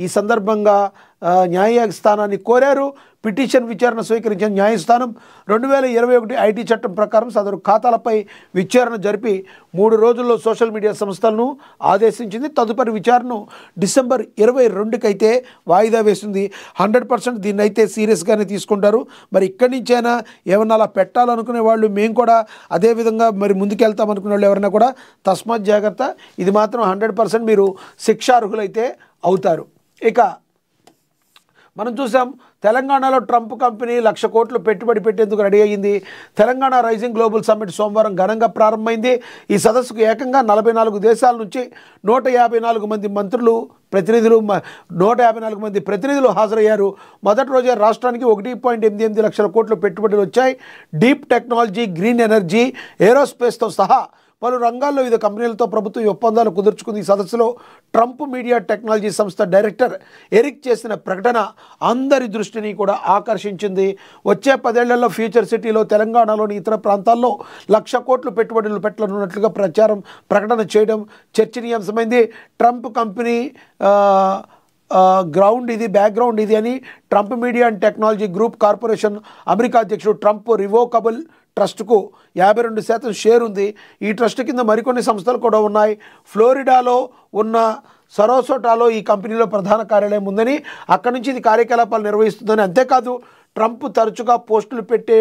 ఈ సందర్భంగా న్యాయస్థానాన్ని కోరారు. పిటిషన్ విచారణ స్వీకరించిన న్యాయస్థానం 2021 ఐటీ చట్టం ప్రకారం సదరు ఖాతాలపై విచారణ జరిపి 3 రోజుల్లో సోషల్ మీడియా సంస్థలను ఆదేశించింది. తదుపరి విచారణను డిసెంబర్ 22కి అయితే వాయిదా వేసింది. 100% దీన్ని అయితే సీరియస్గానే తీసుకుంటారు. మరి ఇక్కడి నుంచైనా ఏమన్నా అలా పెట్టాలనుకునే వాళ్ళు మేము కూడా అదేవిధంగా మరి ముందుకెళ్తాం అనుకునే వాళ్ళు ఎవరైనా కూడా తస్మాత్ జాగ్రత్త. ఇది మాత్రం 100% మీరు శిక్షార్హులైతే అవుతారు. ఇక మనం చూసాం తెలంగాణలో ట్రంప్ కంపెనీ 1,00,000 కోట్లు పెట్టుబడి పెట్టేందుకు రెడీ అయ్యింది. తెలంగాణ రైజింగ్ గ్లోబల్ సమ్మిట్ సోమవారం ఘనంగా ప్రారంభమైంది. ఈ సదస్సుకు ఏకంగా 44 దేశాల నుంచి 154 మంది మంత్రులు ప్రతినిధులు 154 మంది ప్రతినిధులు హాజరయ్యారు. మొదటి రోజే రాష్ట్రానికి 1.88 లక్షల కోట్లు పెట్టుబడులు వచ్చాయి. డీప్ టెక్నాలజీ, గ్రీన్ ఎనర్జీ, ఏరోస్పేస్తో సహా పలు రంగాల్లో వివిధ కంపెనీలతో ప్రభుత్వం ఒప్పందాలు కుదుర్చుకుంది. ఈ సదస్సులో ట్రంప్ మీడియా టెక్నాలజీ సంస్థ డైరెక్టర్ ఎరిక్ చేసిన ప్రకటన అందరి దృష్టిని కూడా ఆకర్షించింది. వచ్చే 10 ఏళ్లలో ఫ్యూచర్ సిటీలో తెలంగాణలోని ఇతర ప్రాంతాల్లో 1,00,000 కోట్లు పెట్టుబడులు పెట్టనున్నట్లుగా ప్రకటన చేయడం చర్చనీయాంశమైంది. ట్రంప్ కంపెనీ బ్యాక్గ్రౌండ్ ఇది అని Trump media and technology group corporation America అధ్యక్షుడు ట్రంప్ రివోకబుల్ ట్రస్ట్కు 52% షేర్ ఉంది. ఈ ట్రస్ట్ కింద మరికొన్ని సంస్థలు కూడా ఉన్నాయి. ఫ్లోరిడాలో ఉన్న సరోసోటాలో ఈ కంపెనీలో ప్రధాన కార్యాలయం ఉందని, అక్కడి నుంచి ఇది కార్యకలాపాలు నిర్వహిస్తుందని, అంతేకాదు ట్రంప్ తరచుగా పోస్టులు పెట్టే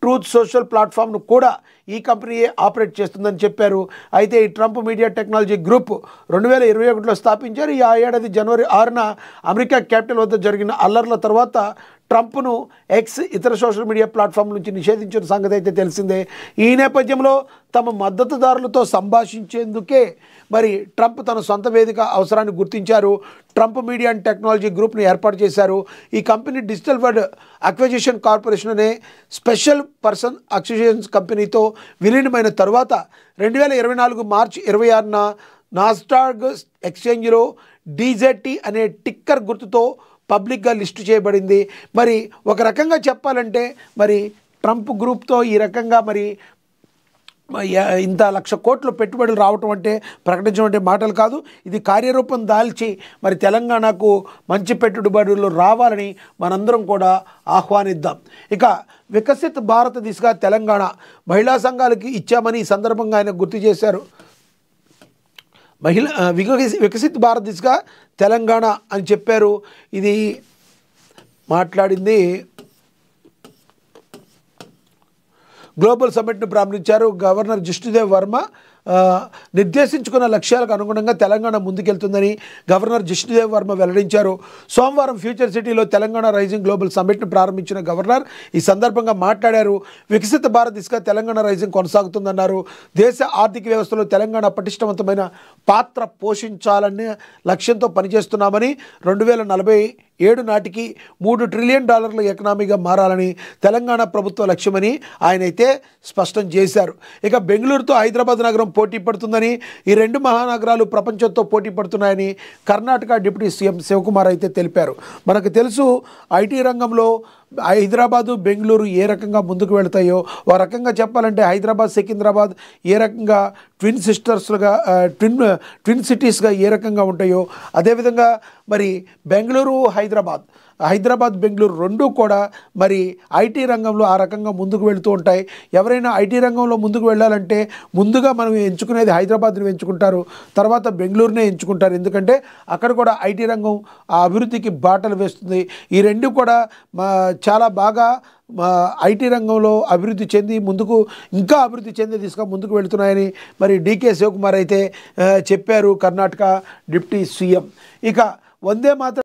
ట్రూత్ సోషల్ ప్లాట్ఫామ్ను కూడా ఈ కంపెనీయే ఆపరేట్ చేస్తుందని చెప్పారు. అయితే ఈ ట్రంప్ మీడియా టెక్నాలజీ గ్రూప్ 2021లో స్థాపించారు. ఈ ఏడాది జనవరి 6న అమెరికా క్యాపిటల్ వద్ద జరిగిన అల్లర్ల తర్వాత ట్రంప్ను ఎక్స్ ఇతర సోషల్ మీడియా ప్లాట్ఫామ్ నుంచి నిషేధించిన సంగతి అయితే తెలిసిందే. ఈ నేపథ్యంలో తమ మద్దతుదారులతో సంభాషించేందుకే మరి ట్రంప్ తన సొంత వేదిక అవసరాన్ని గుర్తించారు. ట్రంప్ మీడియా అండ్ టెక్నాలజీ గ్రూప్ను ఏర్పాటు చేశారు. ఈ company digital world acquisition corporation అనే స్పెషల్ పర్సన్ అక్విజిషన్స్ కంపెనీతో విలీనమైన తరువాత 2024 మార్చి 26న నాస్డాక్ ఎక్స్చేంజ్లో DZT అనే టిక్కర్ గుర్తుతో పబ్లిక్గా లిస్టు చేయబడింది. మరి ఒక రకంగా చెప్పాలంటే మరి ట్రంప్ గ్రూప్తో ఈ రకంగా మరి ఇంత 1,00,000 కోట్లు పెట్టుబడులు రావటం అంటే ప్రకటించడం అంటే మాటలు కాదు. ఇది కార్యరూపం దాల్చి మరి తెలంగాణకు మంచి పెట్టుబడులు రావాలని మనందరం కూడా ఆహ్వానిద్దాం. ఇక వికసిత్ భారత్ దిశగా తెలంగాణ మహిళా సంఘాలకి ఇచ్చామని ఈ సందర్భంగా ఆయన గుర్తు చేశారు. వికసిత్ భారత్ దిశగా తెలంగాణ అని చెప్పారు. ఇది మాట్లాడింది గ్లోబల్ సమ్మిట్ను ప్రారంభించారు. గవర్నర్ జిష్ణుదేవ్ వర్మ నిర్దేశించుకున్న లక్ష్యాలకు అనుగుణంగా తెలంగాణ ముందుకెళ్తుందని గవర్నర్ జిష్ణుదేవ్ వర్మ వెల్లడించారు. సోమవారం ఫ్యూచర్ సిటీలో తెలంగాణ రైజింగ్ గ్లోబల్ సమ్మిట్ను ప్రారంభించిన గవర్నర్ ఈ సందర్భంగా మాట్లాడారు. వికసిత భారత్ దిశగా తెలంగాణ రైజింగ్ కొనసాగుతుందన్నారు. దేశ ఆర్థిక వ్యవస్థలో తెలంగాణ పటిష్టవంతమైన పాత్ర పోషించాలనే లక్ష్యంతో పనిచేస్తున్నామని, 2047 నాటికి $3 ట్రిలియన్ ఎకనామీగా మారాలని తెలంగాణ ప్రభుత్వ లక్ష్యమని ఆయన అయితే స్పష్టం చేశారు. ఇక బెంగళూరుతో హైదరాబాద్ నగరం పోటీ పడుతుందని, ఈ 2 మహానగరాలు ప్రపంచంతో పోటీ పడుతున్నాయని కర్ణాటక డిప్యూటీ సీఎం శివకుమార్ అయితే తెలిపారు. మనకు తెలుసు ఐటీ రంగంలో హైదరాబాదు బెంగళూరు ఏ రకంగా ముందుకు వెళ్తాయో, ఓ రకంగా చెప్పాలంటే హైదరాబాద్ సికింద్రాబాద్ ఏ రకంగా ట్విన్ సిటీస్గా ఏ రకంగా ఉంటాయో, అదేవిధంగా మరి బెంగళూరు హైదరాబాద్ బెంగళూరు రెండూ కూడా మరి ఐటీ రంగంలో ఆ రకంగా ముందుకు వెళుతూ ఉంటాయి. ఎవరైనా ఐటీ రంగంలో ముందుకు వెళ్ళాలంటే ముందుగా మనం ఎంచుకునేది హైదరాబాద్ని ఎంచుకుంటారు, తర్వాత బెంగళూరునే ఎంచుకుంటారు. ఎందుకంటే అక్కడ కూడా ఐటీ రంగం ఆ అభివృద్ధికి బాటలు వేస్తుంది. ఈ రెండు కూడా చాలా బాగా ఐటీ రంగంలో అభివృద్ధి చెంది ఇంకా అభివృద్ధి చెందే దిశగా ముందుకు వెళుతున్నాయని మరి డీకే శివకుమార్ అయితే చెప్పారు, కర్ణాటక డిప్యూటీ సీఎం. ఇక వందే మాతరం